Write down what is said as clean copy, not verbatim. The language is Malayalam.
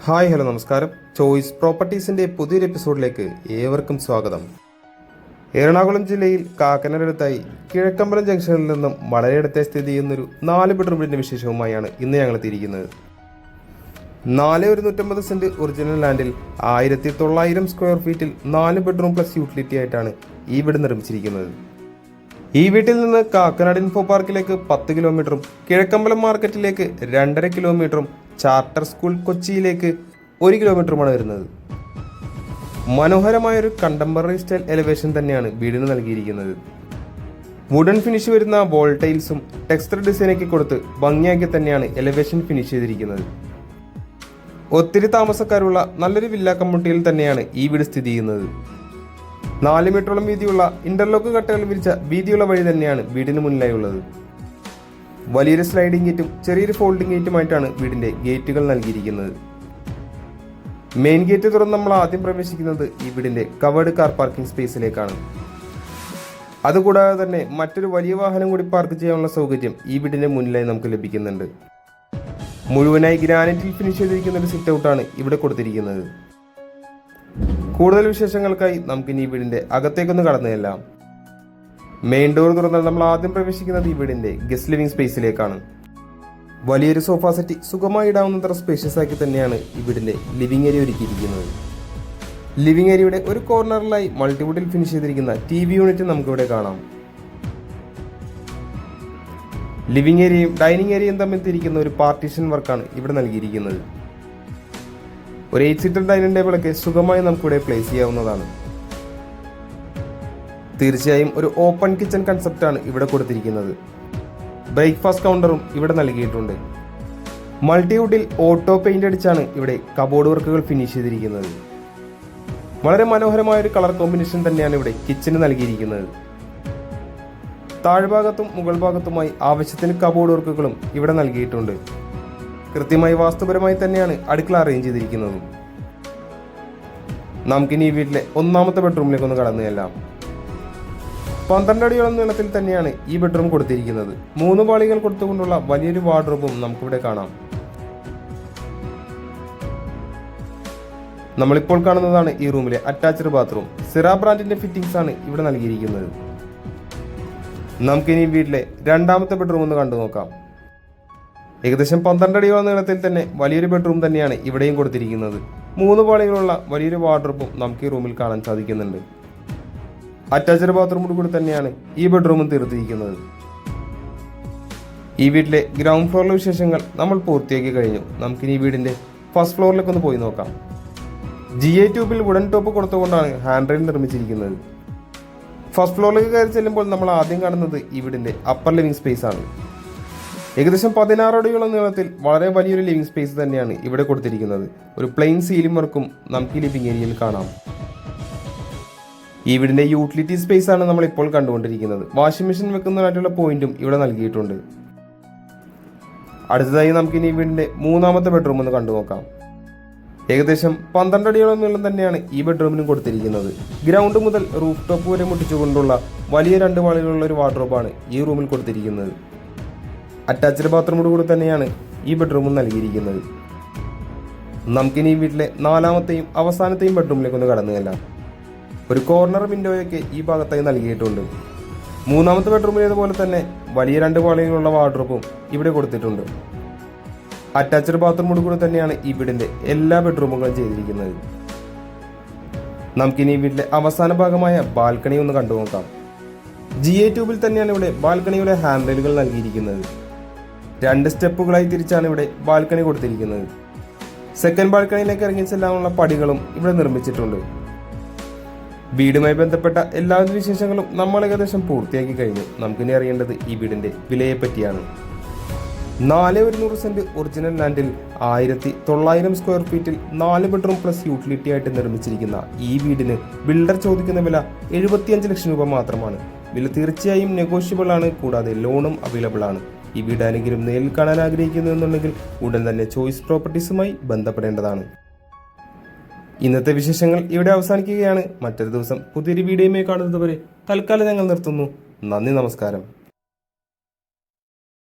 ഹലോ നമസ്കാരം. ചോയ്സ് പ്രോപ്പർട്ടീസിൻ്റെ പുതിയൊരു എപ്പിസോഡിലേക്ക് ഏവർക്കും സ്വാഗതം. എറണാകുളം ജില്ലയിൽ കാക്കനാടടുത്തായി കിഴക്കമ്പലം ജംഗ്ഷനിൽ നിന്നും വളരെ അടുത്ത സ്ഥിതി ചെയ്യുന്നൊരു 4 ബെഡ്റൂം വീടിൻ്റെ വിശേഷവുമായാണ് ഇന്ന് ഞങ്ങൾ എത്തിയിരിക്കുന്നത്. 4,150 സെൻറ്റ് ഒറിജിനൽ ലാൻഡിൽ 1,900 സ്ക്വയർ ഫീറ്റിൽ 4 ബെഡ്റൂം പ്ലസ് യൂട്ടിലിറ്റി ആയിട്ടാണ് ഈ വീട് നിർമ്മിച്ചിരിക്കുന്നത്. ഈ വീട്ടിൽ നിന്ന് കാക്കനാട് ഇൻഫോ പാർക്കിലേക്ക് 10 കിലോമീറ്ററും കിഴക്കമ്പലം മാർക്കറ്റിലേക്ക് 2.5 കിലോമീറ്ററും ചാർട്ടർ സ്കൂൾ കൊച്ചിയിലേക്ക് 1 കിലോമീറ്ററുമാണ് വരുന്നത്. മനോഹരമായൊരു കണ്ടംപററി സ്റ്റൈൽ എലിവേഷൻ തന്നെയാണ് വീടിന് നൽകിയിരിക്കുന്നത്. വുഡൻ ഫിനിഷ് വരുന്ന വോൾ ടൈൽസും ടെക്സ്ചർ ഡിസൈനൊക്കെ കൊടുത്ത് ഭംഗിയാക്കി തന്നെയാണ് എലിവേഷൻ ഫിനിഷ് ചെയ്തിരിക്കുന്നത്. ഒത്തിരി താമസക്കാരുള്ള നല്ലൊരു വില്ല കമ്മ്യൂണിറ്റിയിൽ തന്നെയാണ് ഈ വീട് സ്ഥിതി ചെയ്യുന്നത്. 4 മീറ്ററോളം വീതിയുള്ള ഇന്റർലോക്ക് കട്ടകൾ വിരിച്ച വീതിയുള്ള വഴി തന്നെയാണ് വീടിന് മുന്നിലായി ഉള്ളത്. വലിയൊരു സ്ലൈഡിംഗ് ഗേറ്റും ചെറിയൊരു ഫോൾഡിംഗ് ഗേറ്റുമായിട്ടാണ് വീടിന്റെ ഗേറ്റുകൾ നൽകിയിരിക്കുന്നത്. മെയിൻ ഗേറ്റ് തുറന്ന് നമ്മൾ ആദ്യം പ്രവേശിക്കുന്നത് ഈ വീടിന്റെ കവേർഡ് കാർ പാർക്കിംഗ് സ്പേസിലേക്കാണ്. അതുകൂടാതെ തന്നെ മറ്റൊരു വലിയ വാഹനം കൂടി പാർക്ക് ചെയ്യാനുള്ള സൗകര്യം ഈ വീടിന്റെ മുന്നിലായി നമുക്ക് ലഭിക്കുന്നുണ്ട്. മുഴുവനായി ഗ്രാനൈറ്റിൽ ഫിനിഷ് ചെയ്തിരിക്കുന്ന ഒരു സിറ്റ് ഔട്ടാണ് ഇവിടെ കൊടുത്തിരിക്കുന്നത്. കൂടുതൽ വിശേഷങ്ങൾക്കായി നമുക്കിനി ഈ വീടിന്റെ അകത്തേക്കൊന്ന് കടന്നു ചെല്ലാം. മെയിൻ ഡോർ തുറന്നാൽ നമ്മൾ ആദ്യം പ്രവേശിക്കുന്നത് ഈ വീടിന്റെ ഗസ്റ്റ് ലിവിംഗ് സ്പേസിലേക്കാണ്. വലിയൊരു സോഫ സെറ്റ് സുഖമായി ഇടാവുന്നത്ര സ്പേഷ്യസ് ആക്കി തന്നെയാണ് ഈ വീടിന്റെ ലിവിംഗ് ഏരിയ ഒരുക്കിയിരിക്കുന്നത്. ലിവിംഗ് ഏരിയയുടെ ഒരു കോർണറിലായി മൾട്ടിവുഡിൽ ഫിനിഷ് ചെയ്തിരിക്കുന്ന TV യൂണിറ്റ് നമുക്കിവിടെ കാണാം. ലിവിംഗ് ഏരിയയും ഡൈനിങ് ഏരിയയും തമ്മിൽ തിരിക്കുന്ന ഒരു പാർട്ടീഷൻ വർക്കാണ് ഇവിടെ നൽകിയിരിക്കുന്നത്. ഒരു 8 സീറ്റർ ഡൈനിങ് ടേബിളൊക്കെ സുഖമായി നമുക്കിവിടെ പ്ലേസ് ചെയ്യാവുന്നതാണ്. തീർച്ചയായും ഒരു ഓപ്പൺ കിച്ചൺ കൺസെപ്റ്റാണ് ഇവിടെ കൊടുത്തിരിക്കുന്നത്. ബ്രേക്ക്ഫാസ്റ്റ് കൗണ്ടറും ഇവിടെ നൽകിയിട്ടുണ്ട്. മൾട്ടിവുഡിൽ ഓട്ടോ പെയിന്റ് അടിച്ചാണ് ഇവിടെ കബോർഡ് വർക്കുകൾ ഫിനിഷ് ചെയ്തിരിക്കുന്നത്. വളരെ മനോഹരമായ ഒരു കളർ കോമ്പിനേഷൻ തന്നെയാണ് ഇവിടെ കിച്ചന് നൽകിയിരിക്കുന്നത്. താഴ്ഭാഗത്തും മുകൾ ഭാഗത്തുമായി ആവശ്യത്തിന് കബോർഡ് വർക്കുകളും ഇവിടെ നൽകിയിട്ടുണ്ട്. കൃത്യമായി വാസ്തുപരമായി തന്നെയാണ് അടുക്കള അറേഞ്ച് ചെയ്തിരിക്കുന്നത്. നമുക്കിനി ഈ വീട്ടിലെ 1ാമത്തെ ബെഡ്റൂമിലേക്ക് ഒന്ന് കടന്നു ചെല്ലാം. 12 അടിയോളം നീളത്തിൽ തന്നെയാണ് ഈ ബെഡ്റൂം കൊടുത്തിരിക്കുന്നത്. 3 പാളികൾ കൊടുത്തുകൊണ്ടുള്ള വലിയൊരു വാർഡ്രോബും നമുക്കിവിടെ കാണാം. നമ്മളിപ്പോൾ കാണുന്നതാണ് ഈ റൂമിലെ അറ്റാച്ച്ഡ് ബാത്റൂം. സിറ ബ്രാൻഡിന്റെ ഫിറ്റിംഗ്സ് ആണ് ഇവിടെ നൽകിയിരിക്കുന്നത്. നമുക്കിനി വീട്ടിലെ 2ാമത്തെ ബെഡ്റൂം ഒന്ന് കണ്ടു നോക്കാം. ഏകദേശം 12 അടിയോളം നീളത്തിൽ തന്നെ വലിയൊരു ബെഡ്റൂം തന്നെയാണ് ഇവിടെയും കൊടുത്തിരിക്കുന്നത്. 3 പാളികളുള്ള വലിയൊരു വാർഡ്രോബും നമുക്ക് ഈ റൂമിൽ കാണാൻ സാധിക്കുന്നുണ്ട്. അറ്റാച്ച്ഡ് ബാത്റൂമോട് കൂടി തന്നെയാണ് ഈ ബെഡ്റൂമും തീർത്തിരിക്കുന്നത്. ഈ വീട്ടിലെ ഗ്രൗണ്ട് ഫ്ലോറിലെ വിശേഷങ്ങൾ നമ്മൾ പൂർത്തിയാക്കി കഴിഞ്ഞു. നമുക്കിനി ഈ വീടിന്റെ ഫസ്റ്റ് ഫ്ലോറിലേക്ക് ഒന്ന് പോയി നോക്കാം. GA ട്യൂബിൽ വുഡൻ ടോപ്പ് കൊടുത്തുകൊണ്ടാണ് ഹാൻഡ് റെയിൽ നിർമ്മിച്ചിരിക്കുന്നത്. ഫസ്റ്റ് ഫ്ലോറിലേക്ക് കയറി ചെല്ലുമ്പോൾ നമ്മൾ ആദ്യം കാണുന്നത് ഈ വീടിന്റെ അപ്പർ ലിവിംഗ് സ്പേസ് ആണ്. ഏകദേശം 16 അടിയോളം നീളത്തിൽ വളരെ വലിയൊരു ലിവിംഗ് സ്പേസ് തന്നെയാണ് ഇവിടെ കൊടുത്തിരിക്കുന്നത്. ഒരു പ്ലെയിൻ സീലിംഗ് വർക്കും നമുക്ക് ഈ ലിവിംഗ് ഏരിയയിൽ കാണാം. ഈ വീടിന്റെ യൂട്ടിലിറ്റി സ്പേസ് ആണ് നമ്മൾ ഇപ്പോൾ കണ്ടുകൊണ്ടിരിക്കുന്നത്. വാഷിംഗ് മെഷീൻ വെക്കുന്നതിനായിട്ടുള്ള പോയിന്റും ഇവിടെ നൽകിയിട്ടുണ്ട്. അടുത്തതായി നമുക്ക് ഇനി ഈ വീടിന്റെ 3ാമത്തെ ബെഡ്റൂം ഒന്ന് കണ്ടു നോക്കാം. ഏകദേശം 12 അടിയോളം നീളം തന്നെയാണ് ഈ ബെഡ്റൂമിനും കൊടുത്തിരിക്കുന്നത്. ഗ്രൗണ്ട് മുതൽ റൂഫ് ടോപ്പ് വരെ മുട്ടിച്ചുകൊണ്ടുള്ള വലിയ 2 പാളികളുള്ള ഒരു വാർഡ്രോബാണ് ഈ റൂമിൽ കൊടുത്തിരിക്കുന്നത്. അറ്റാച്ച്ഡ് ബാത്റൂമോട് കൂടി തന്നെയാണ് ഈ ബെഡ്റൂമും നൽകിയിരിക്കുന്നത്. നമുക്കിനി ഈ വീട്ടിലെ 4ാമത്തെയും അവസാനത്തെയും ബെഡ്റൂമിലേക്ക് ഒന്ന് കടന്നു ചെല്ലാം. ഒരു കോർണർ വിൻഡോയൊക്കെ ഈ ഭാഗത്തായി നൽകിയിട്ടുണ്ട്. 3ാമത്തെ ബെഡ്റൂമിലേതുപോലെ തന്നെ വലിയ 2 പാളികളുള്ള വാർഡ്രോബും ഇവിടെ കൊടുത്തിട്ടുണ്ട്. അറ്റാച്ച്ഡ് ബാത്റൂമോട് കൂടി തന്നെയാണ് ഈ വീടിന്റെ എല്ലാ ബെഡ്റൂമുകളും ചെയ്തിരിക്കുന്നത്. നമുക്കിനി ഈ വീട്ടിലെ അവസാന ഭാഗമായ ബാൽക്കണി ഒന്ന് കണ്ടു നോക്കാം. GA ട്യൂബിൽ തന്നെയാണ് ഇവിടെ ബാൽക്കണിയുടെ ഹാൻഡ് റെയിലുകൾ നൽകിയിരിക്കുന്നത്. 2 സ്റ്റെപ്പുകളായി തിരിച്ചാണ് ഇവിടെ ബാൽക്കണി കൊടുത്തിരിക്കുന്നത്. സെക്കൻഡ് ബാൽക്കണിയിലേക്ക് ഇറങ്ങി ചെല്ലാനുള്ള പടികളും ഇവിടെ നിർമ്മിച്ചിട്ടുണ്ട്. വീടുമായി ബന്ധപ്പെട്ട എല്ലാ വിശേഷങ്ങളും നമ്മൾ ഏകദേശം പൂർത്തിയാക്കി കഴിഞ്ഞു. നമുക്കിനി അറിയേണ്ടത് ഈ വീടിന്റെ വിലയെ പറ്റിയാണ്. 4,100 സെന്റ് ഒറിജിനൽ ലാൻഡിൽ 1,900 സ്ക്വയർ ഫീറ്റിൽ 4 ബെഡ്റൂം പ്ലസ് യൂട്ടിലിറ്റി ആയിട്ട് നിർമ്മിച്ചിരിക്കുന്ന ഈ വീടിന് ബിൽഡർ ചോദിക്കുന്ന വില 75 ലക്ഷം രൂപ മാത്രമാണ്. വില തീർച്ചയായും നെഗോഷ്യബിൾ ആണ്. കൂടാതെ ലോണും അവൈലബിൾ ആണ്. ഈ വീട് ആരെങ്കിലും നേരിൽ കാണാൻ ആഗ്രഹിക്കുന്നു എന്നുണ്ടെങ്കിൽ ഉടൻ തന്നെ ചോയ്സ് പ്രോപ്പർട്ടീസുമായി ബന്ധപ്പെടേണ്ടതാണ്. ഇന്നത്തെ വിശേഷങ്ങൾ ഇവിടെ അവസാനിക്കുകയാണ്. മറ്റൊരു ദിവസം പുതിയൊരു വീഡിയോയുമായി കാണുന്നത് വരെ തൽക്കാലം ഞങ്ങൾ നിർത്തുന്നു. നന്ദി, നമസ്കാരം.